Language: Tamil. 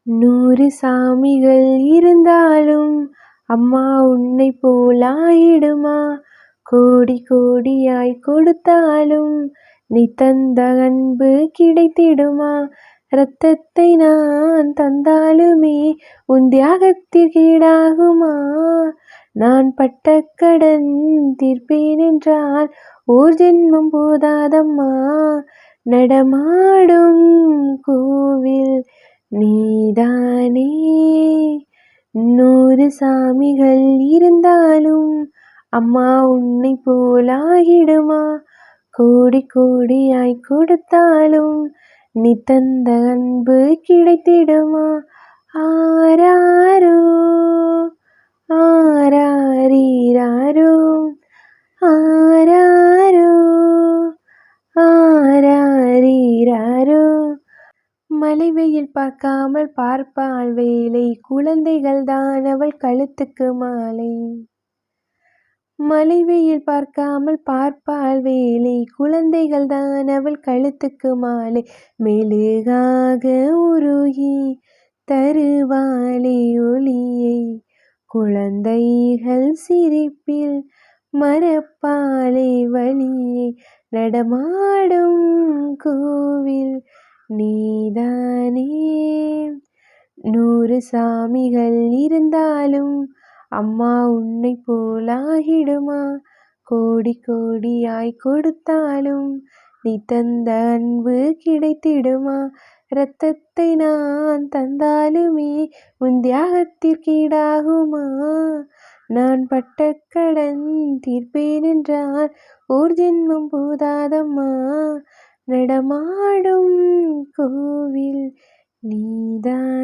100 சாமிகள் இருந்தாலும் அம்மா உன்னைப் போலாயிடுமா? கோடி கோடியாய் கொடுத்தாலும் நீ தந்த அன்பு கிடைத்திடுமா? இரத்தத்தை நான் தந்தாலுமே உன் தியாகத்திற்கீடாகுமா? நான் பட்ட கடன் தீர்ப்பேனென்றால் ஓர் ஜென்மம் போதாதம்மா. நடமாடும் கோவில் நீதானே. 100 சாமிகள் இருந்தாலும் அம்மா உன்னைப் போலாகிடுமா? கோடி கோடியாய் கொடுத்தாலும் நீ தந்த அன்பு கிடைத்திடுமா? ஆராரோ ஆராரிராரோ ஆராரோ ஆராரிராரோ. மழை வெயில் பார்க்காமல் பார்ப்பாள் வேலை, குழந்தைகள் தான் அவள் கழுத்துக்கு மாலை. மழை வெயில் பார்க்காமல் பார்ப்பாள் வேலை, குழந்தைகள் தான் அவள் கழுத்துக்கு மாலை. மெழுகாக உருகி தருவாளே ஒளியை, குழந்தைகள் சிரிப்பில் மறப்பாளே வலியை. நடமாடும் கோவில் நீதானே. 100 சாமிகள் இருந்தாலும் அம்மா உன்னைப் போலாகிடுமா? கோடி கோடியாய் கொடுத்தாலும் நீ தந்த அன்பு கிடைத்திடுமா? இரத்தத்தை நான் தந்தாலுமே உன் தியாகத்திற்கீடாகுமா? நான் பட்ட கடன் தீர்ப்பேனென்றால் ஓர் ஜென்மம் போதாதம்மா. நடமாடும் கோவில் நீதான்.